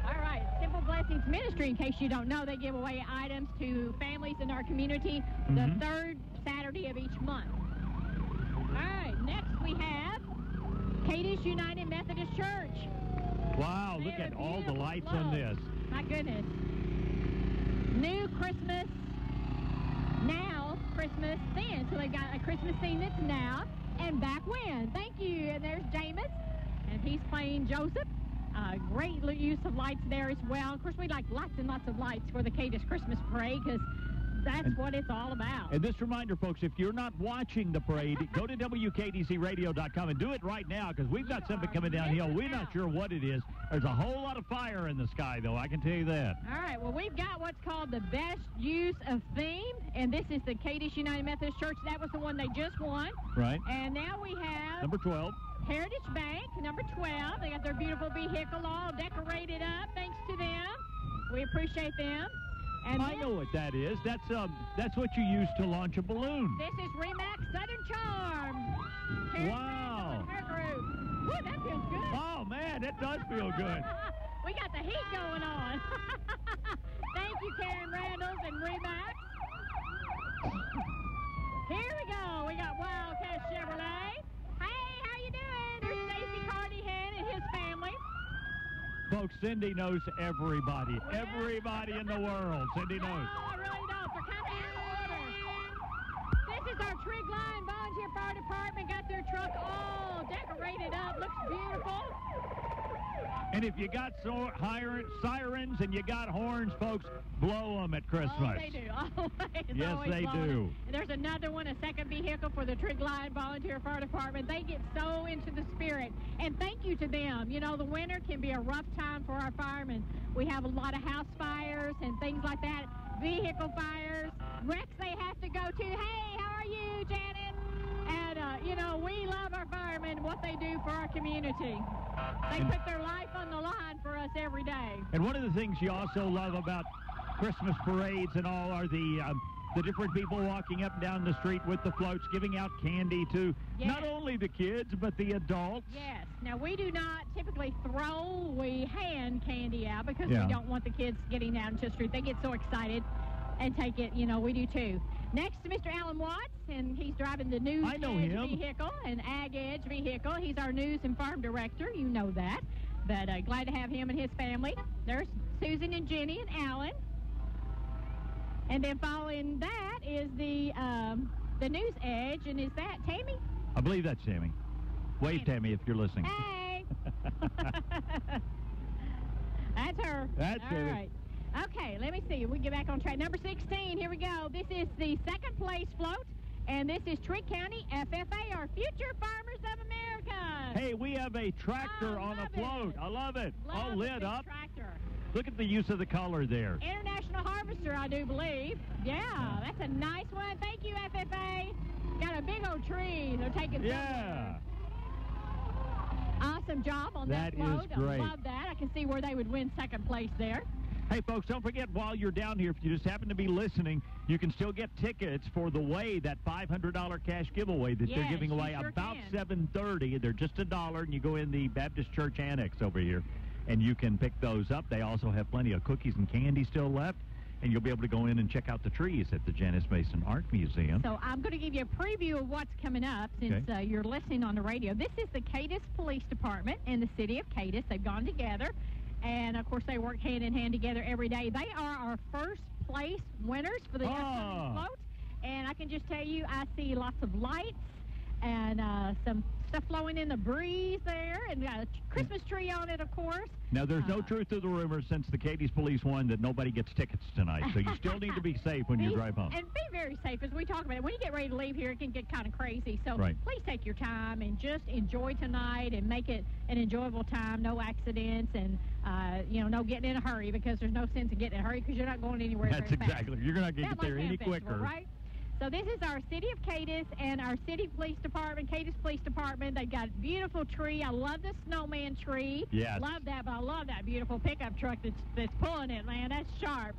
All right, Simple Blessings Ministry, in case you don't know, they give away items to families in our community the third Saturday of each month. All right, next we have Cadiz United Methodist Church. Wow, look at all the lights on this. My goodness. New Christmas, now, Christmas then. So they've got a Christmas scene that's now and back when. Thank you. And there's Jameis, and he's playing Joseph. Great use of lights there as well. Of course, we like lots and lots of lights for the Cadiz Christmas Parade because That's what it's all about. And this reminder, folks, if you're not watching the parade, go to WKDCRadio.com and do it right now, because we've got something coming downhill. We're not sure what it is. There's a whole lot of fire in the sky, though, I can tell you that. All right, well, we've got what's called the Best Use of Theme, and this is the Cadiz United Methodist Church. That was the one they just won. Right. And now we have... Number 12. Heritage Bank, number 12. They got their beautiful vehicle all decorated up. Thanks to them. We appreciate them. And I know what that is. That's what you use to launch a balloon. This is Remax Southern Charm. Wow. Her group. Woo, that feels good. Oh, man, that does feel good. We got the heat going on. Thank you, Karen Randalls and Remax. Here we go. We got Wildcat Chevrolet. Hey, how you doing? There's Stacy Carnahan and his family. Folks, Cindy knows everybody. Everybody in the world. Cindy knows. No, I really don't. They're kind of out of order. This is our Trig Line Volunteer Fire Department. Got their truck all decorated up. Looks beautiful. And if you got sirens and you got horns, folks, blow them at Christmas. Oh, they do. Always, yes, always they blowing do. it. And there's another one, a second vehicle for the Trig Line Volunteer Fire Department. They get so into the spirit. And thank you to them. You know, the winter can be a rough time for our firemen. We have a lot of house fires and things like that, vehicle fires, wrecks they have to go to. Hey, how are you, Janet? And, you know, we love our firemen, what they do for our community. They put their life on the line for us every day. And one of the things you also love about Christmas parades and all are the different people walking up and down the street with the floats, giving out candy to not only the kids, but the adults. Yes. Now, we do not typically throw, we hand candy out because we don't want the kids getting out into the street. They get so excited and take it, you know, we do too. Next to Mr. Alan Watts, and he's driving the News Edge vehicle, an Ag Edge vehicle. He's our News and Farm Director. You know that. But glad to have him and his family. There's Susan and Jenny and Alan. And then following that is the News Edge, and is that Tammy? I believe that's Tammy. Wave, Tammy, if you're listening. Hey! That's her. That's All right. Okay, let me see. We get back on track. Number 16, here we go. This is the second place float, and this is Trigg County FFA, our Future Farmers of America. Hey, we have a tractor on a float. I love it. All lit up. Tractor. Look at the use of the color there. International Harvester, I do believe. Yeah, that's a nice one. Thank you, FFA. Got a big old tree. They're taking somewhere. Awesome job on that float. That is great. I love that. I can see where they would win second place there. Hey, folks, don't forget, while you're down here, if you just happen to be listening, you can still get tickets for the Way, that $500 cash giveaway that they're giving away about 7:30. They're just $1, and you go in the Baptist Church Annex over here, and you can pick those up. They also have plenty of cookies and candy still left, and you'll be able to go in and check out the trees at the Janice Mason Art Museum. So I'm going to give you a preview of what's coming up since you're listening on the radio. This is the Cadiz Police Department in the city of Cadiz. They've gone together. And, of course, they work hand-in-hand together every day. They are our first-place winners for the upcoming float. And I can just tell you, I see lots of lights and some stuff flowing in the breeze there, and got a Christmas tree on it, of course. Now, there's no truth to the rumor since the Cadiz police won that nobody gets tickets tonight, so you still need to be safe when you drive home. And be very safe as we talk about it. When you get ready to leave here, it can get kind of crazy. So please take your time and just enjoy tonight and make it an enjoyable time, no accidents, and, you know, no getting in a hurry, because there's no sense in getting in a hurry because you're not going anywhere That's very exactly. fast. You're not going to get there any Festival, quicker. right? So this is our City of Cadiz and our City Police Department, Cadiz Police Department. They've got a beautiful tree. I love the snowman tree. Yes. Love that, but I love that beautiful pickup truck that's pulling it, man. That's sharp.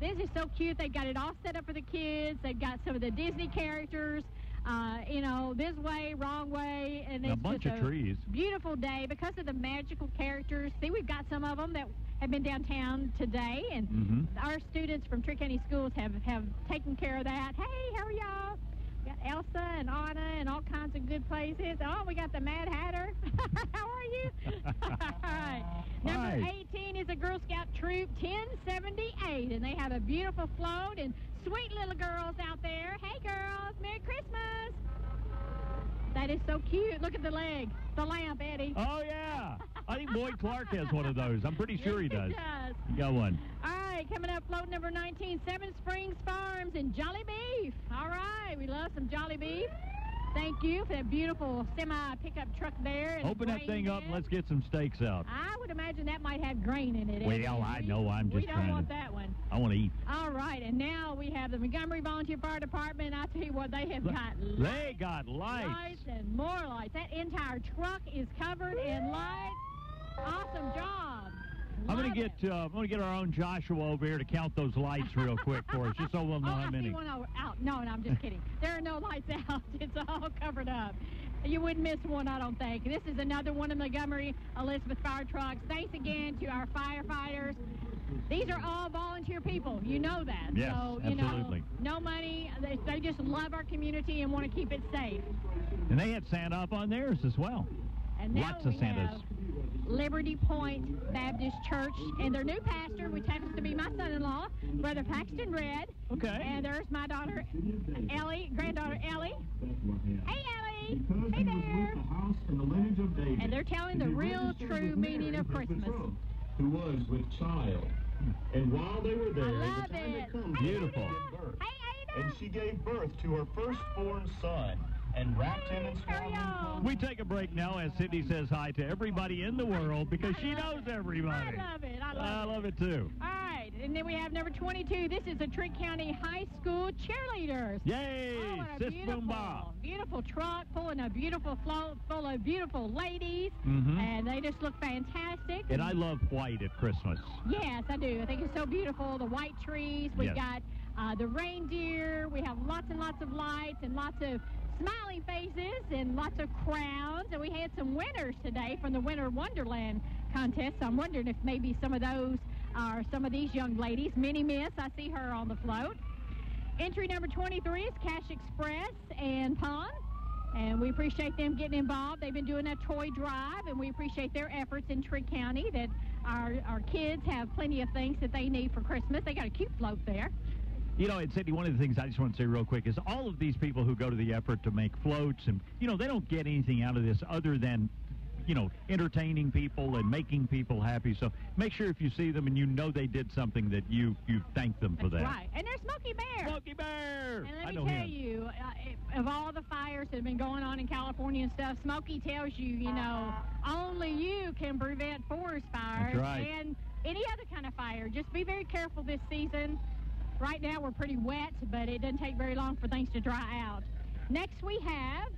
This is so cute. They've got it all set up for the kids. They've got some of the Disney characters, you know, this way, wrong way. And it's a bunch just of trees. Beautiful day because of the magical characters. See, we've got some of them that have been downtown today, and our students from Trigg County Schools have taken care of that. Hey, how are y'all? We got Elsa and Anna and all kinds of good places. Oh, we got the Mad Hatter. How are you? All right. Number 18 is a Girl Scout Troop 1078, and they have a beautiful float and sweet little girls out there. Hey, girls, Merry Christmas. That is so cute. Look at the leg, the lamp, Eddie. Oh, yeah. I think Boyd Clark has one of those. I'm pretty sure he does. He does. You got one. All right, right, coming up, float number 19, Seven Springs Farms and Jolly Beef. All right, we love some Jolly Beef. Thank you for that beautiful semi-pickup truck there. And Open that thing up and let's get some steaks out. I would imagine that might have grain in it. Well, I know. I'm just trying We don't want that one. I want to eat. All right, and now we have the Montgomery Volunteer Fire Department. I tell you what, they have got They got lights. Lights and more lights. That entire truck is covered in lights. Awesome job. I'm gonna get our own Joshua over here to count those lights real quick for us, just so we'll know how many. I see one out. No, I'm just kidding. There are no lights out. It's all covered up. You wouldn't miss one, I don't think. This is another one of Montgomery Elizabeth fire trucks. Thanks again to our firefighters. These are all volunteer people. You know that. Yes, so, absolutely. No money. They just love our community and want to keep it safe. And they had Santa up on theirs as well. And now lots of Santas. Have Liberty Point Baptist Church and their new pastor, which happens to be my son-in-law, Brother Paxton Red. Okay. And there's my daughter Ellie, granddaughter Ellie. Hey Ellie, hey there. And they're telling the real true meaning of Christmas. Who was with child. And while they were there, I love the time it. had come Beautiful. to give birth. And she gave birth to her firstborn son and wrapped him in swaddling clothes. We take a break now as Cindy says hi to everybody in the world because she knows everybody. I love it. I love it too. All right, and then we have number 22. This is the Trigg County High School cheerleaders. Yay! Oh, what a beautiful truck pulling a beautiful float full of beautiful ladies, and they just look fantastic. And I love white at Christmas. Yes, I do. I think it's so beautiful. The white trees. We've got the reindeer. We have lots and lots of lights and lots of smiling faces and lots of crowns. And we had some winners today from the Winter Wonderland contest. So I'm wondering if maybe some of those are some of these young ladies. Minnie Miss, I see her on the float. Entry number 23 is Cash Express and Pond. And we appreciate them getting involved. They've been doing a toy drive, and we appreciate their efforts in Trigg County that our kids have plenty of things that they need for Christmas. They got a cute float there. You know, and Cindy, one of the things I just want to say real quick is all of these people who go to the effort to make floats and, you know, they don't get anything out of this other than, you know, entertaining people and making people happy. So make sure if you see them and you know they did something that you thank them for that. Right. And there's Smokey Bear. Smokey Bear! And let me tell you, of all the fires that have been going on in California and stuff, Smokey tells you, you know, only you can prevent forest fires. That's right. And any other kind of fire. Just be very careful this season. Right now we're pretty wet, but it doesn't take very long for things to dry out. Next we have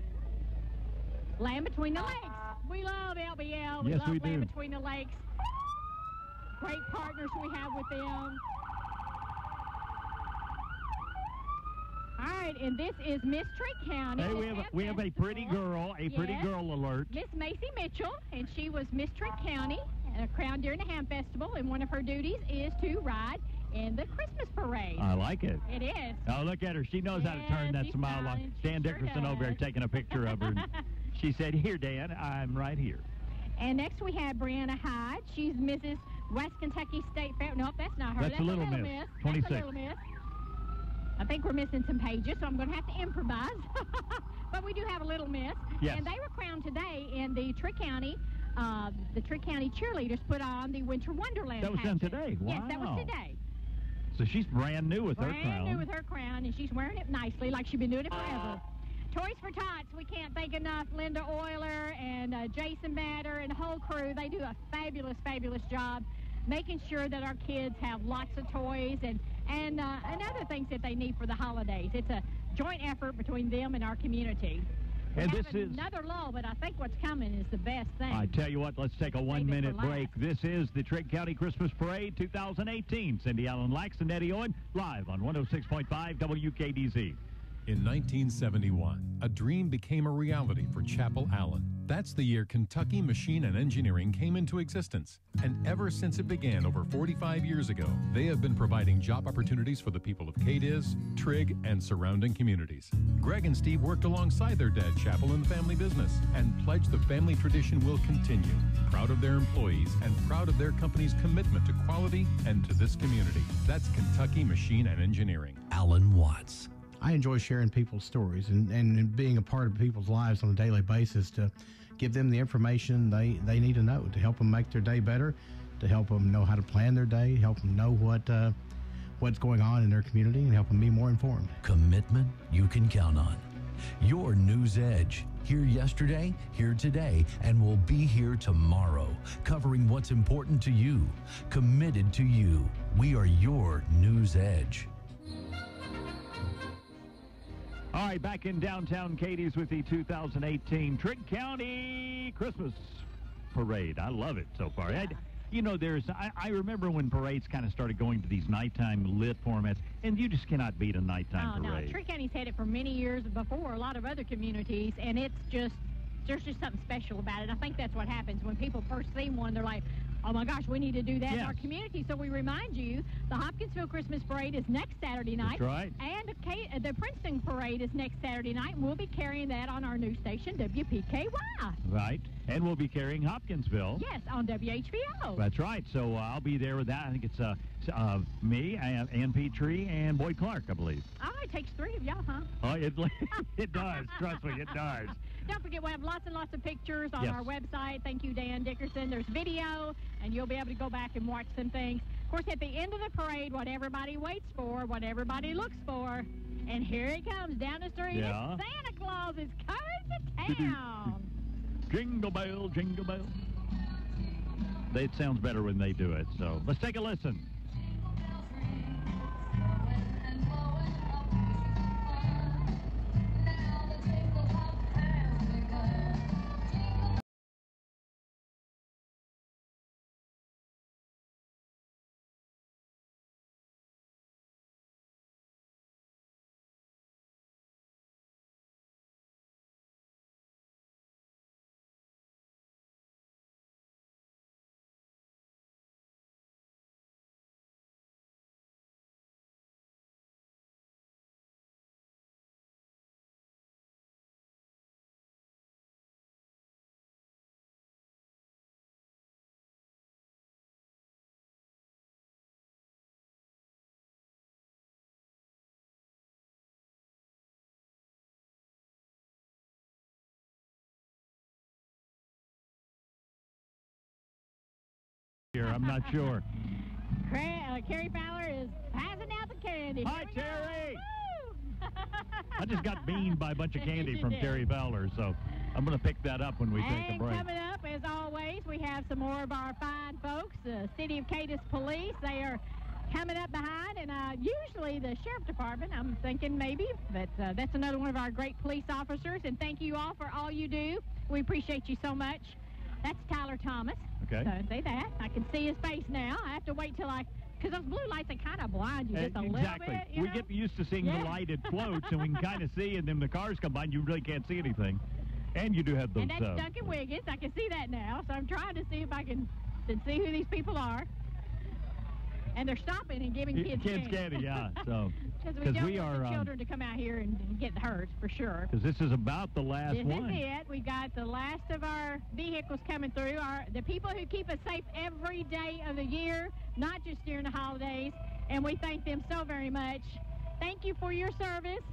Land Between the Lakes. We love LBL. We love Land Between the Lakes. Great partners we have with them. All right, and this is Miss Trigg County. Hey, we have a pretty girl, pretty girl alert. Miss Macy Mitchell, and she was Miss Trigg County, crowned during the Ham Festival, and one of her duties is to ride in the Christmas parade. I like it. It is. Oh, look at her. She knows how to turn that smile on. Dan Dickerson over there taking a picture of her. She said, "Here, Dan, I'm right here." And next we have Brianna Hyde. She's Mrs. West Kentucky State Fair. Nope, that's not her. That's a little miss. 26. That's a little miss. I think we're missing some pages, so I'm going to have to improvise. But we do have a little miss. Yes. And they were crowned today in the Trigg County. The Trigg County cheerleaders put on the Winter Wonderland That was done today. Wow. Yes, that was today. So she's brand new with her crown. Brand new with her crown, and she's wearing it nicely like she's been doing it forever. Toys for Tots, we can't thank enough Linda Euler and Jason Batter and the whole crew. They do a fabulous, fabulous job making sure that our kids have lots of toys and other things that they need for the holidays. It's a joint effort between them and our community. And this is another lull, but I think what's coming is the best thing. I tell you what, let's take a 1 minute break. This is the Trigg County Christmas Parade 2018. Cindy Allen Lax and Eddie Owen, live on 106.5 WKDZ. In 1971, a dream became a reality for Chapel Allen. That's the year Kentucky Machine and Engineering came into existence. And ever since it began over 45 years ago, they have been providing job opportunities for the people of Cadiz, Trigg, and surrounding communities. Greg and Steve worked alongside their dad, Chapel, in the family business and pledged the family tradition will continue. Proud of their employees and proud of their company's commitment to quality and to this community. That's Kentucky Machine and Engineering. Alan Watts. I enjoy sharing people's stories and being a part of people's lives on a daily basis to give them the information they need to know to help them make their day better to help them know how to plan their day, help them know what's going on in their community, and help them be more informed. Commitment you can count on. Your News Edge. Here yesterday, here today, and will be here tomorrow, covering what's important to you, committed to you. We are your News Edge. All right, back in downtown Cadiz with the 2018 Trigg County Christmas Parade. I love it so far. Yeah. You know, I remember when parades kind of started going to these nighttime lit formats, and you just cannot beat a nighttime parade. No, Trigg County's had it for many years before a lot of other communities, and there's just something special about it. I think that's what happens when people first see one. They're like, oh my gosh, we need to do that in our community. So we remind you, the Hopkinsville Christmas Parade is next Saturday night. That's right. And the Princeton Parade is next Saturday night, and we'll be carrying that on our new station, WPKY. Right. And we'll be carrying Hopkinsville. Yes, on WHVO. That's right. So I'll be there with that. I think it's me, Ann Petrie, and Boyd Clark, I believe. Oh, it takes three of y'all, huh? Oh, it does. Trust me, it does. Don't forget, we have lots and lots of pictures on our website. Thank you, Dan Dickerson. There's video, and you'll be able to go back and watch some things. Of course, at the end of the parade, what everybody waits for, what everybody looks for, and here it comes down the street. Yeah. It's Santa Claus is coming to town. Jingle bell, jingle bell. It sounds better when they do it, so let's take a listen. I'm not sure. Carrie Fowler is passing out the candy. Hi, Terry! I just got beamed by a bunch of candy from Terry Fowler, so I'm going to pick that up when we take a break. And coming up, as always, we have some more of our fine folks, the City of Cadiz Police. They are coming up behind, and usually the Sheriff Department, I'm thinking maybe, but that's another one of our great police officers, and thank you all for all you do. We appreciate you so much. That's Tyler Thomas. Okay. So say that. I can see his face now. I have to wait till because those blue lights, they kind of blind you just a little bit. You We know? get used to seeing the lighted floats, and we can kind of see, and then the cars come by, and you really can't see anything. And you do have those. And that's Duncan Wiggins. I can see that now, so I'm trying to see if I can see who these people are. And they're stopping and giving kids candy, yeah. So because we don't want the children to come out here and get hurt for sure. Because this is about the last one. This is it. We've got the last of our vehicles coming through. The people who keep us safe every day of the year, not just during the holidays. And we thank them so very much. Thank you for your service.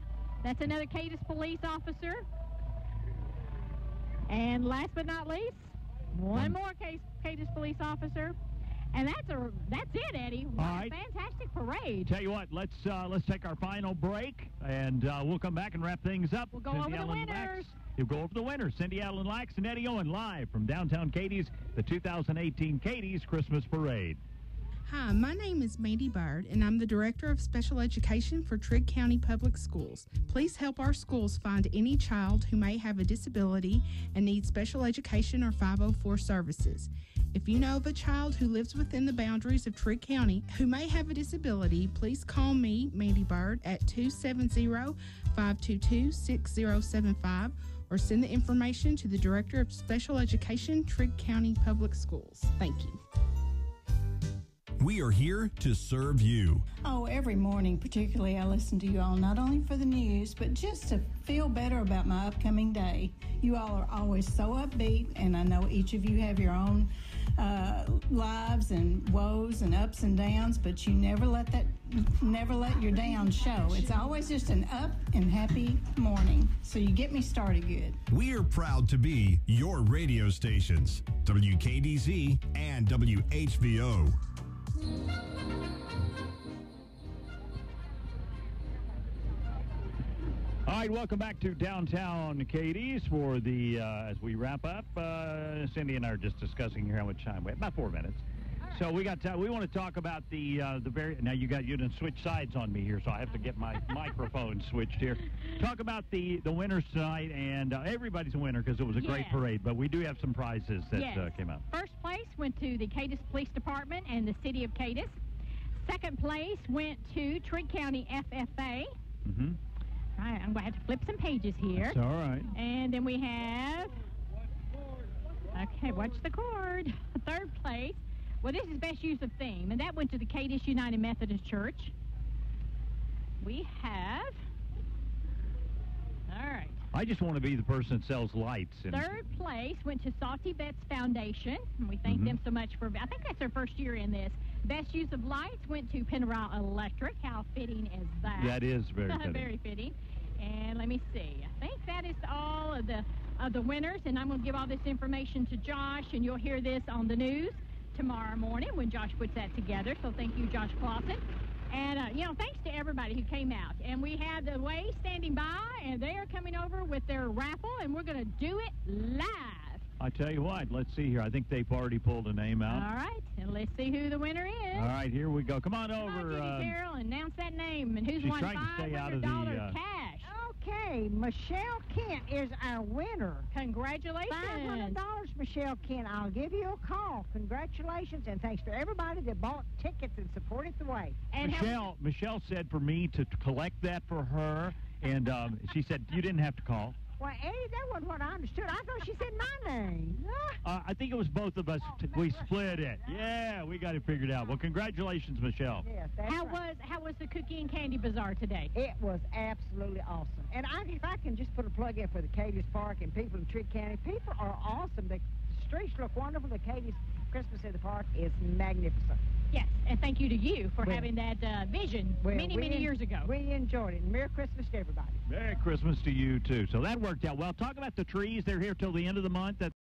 That's another Cadiz police officer. And last but not least, one more Cadiz police officer. And that's it, Eddie. What a fantastic parade. Tell you what, let's take our final break, and we'll come back and wrap things up. We'll go over the winners. You'll go over the winners. Cindy Allen Lax and Eddie Owen live from downtown Cadiz, the 2018 Cadiz Christmas Parade. Hi, my name is Mandy Byrd, and I'm the Director of Special Education for Trigg County Public Schools. Please help our schools find any child who may have a disability and needs special education or 504 services. If you know of a child who lives within the boundaries of Trigg County who may have a disability, please call me, Mandy Byrd, at 270-522-6075 or send the information to the Director of Special Education, Trigg County Public Schools. Thank you. We are here to serve you. Oh, every morning particularly, I listen to you all, not only for the news, but just to feel better about my upcoming day. You all are always so upbeat, and I know each of you have your own lives and woes and ups and downs, but you never let your down show. It's always just an up and happy morning. So you get me started good. We are proud to be your radio stations, WKDZ and WHVO. All right, welcome back to downtown Cadiz for the, as we wrap up, Cindy and I are just discussing here how much time we have, about 4 minutes. So we want to talk about the now you didn't switch sides on me here, so I have to get my microphone switched here. Talk about the winners tonight, and everybody's a winner because it was a great parade, but we do have some prizes that came out. First place went to the Cadiz Police Department and the City of Cadiz. Second place went to Trigg County FFA. Mm-hmm. All right, I'm going to have to flip some pages here. That's all right. And then we have, okay, watch the cord. Third place. Well, this is best use of theme, and that went to the Cadiz United Methodist Church. We have, all right. I just want to be the person that sells lights. Third place went to Salty Vets Foundation, and we thank them so much for, I think that's their first year in this. Best use of lights went to Penarol Electric. How fitting is that? That is very fitting. Very fitting. And let me see. I think that is all of the winners, and I'm going to give all this information to Josh, and you'll hear this on the news tomorrow morning when Josh puts that together. So thank you, Josh Clausen. And, thanks to everybody who came out. And we have the Way standing by, and they are coming over with their raffle, and we're going to do it live. I tell you what, let's see here. I think they've already pulled a name out. All right, and let's see who the winner is. All right, here we go. Come on over. Come on, Judy Carroll, announce that name. And who's she's won trying to stay out of the, $500 cash? Okay, Michelle Kent is our winner. Congratulations. $500, Michelle Kent. I'll give you a call. Congratulations, and thanks to everybody that bought tickets and supported the Way. And Michelle said for me to collect that for her, and she said you didn't have to call. Well, Eddie, that wasn't what I understood. I thought she said my name. I think it was both of us. We split it. Yeah, we got it figured out. Well, congratulations, Michelle. Yes, that's right. How was the Cookie and Candy Bazaar today? It was absolutely awesome. And if I can just put a plug in for the Cadiz Park and people in Trigg County, people are awesome. The streets look wonderful. The Cadiz Christmas in the Park is magnificent. Yes, and thank you to you for having that vision many years ago. We enjoyed it. Merry Christmas to everybody. Merry Christmas to you, too. So that worked out well. Talk about the trees. They're here till the end of the month at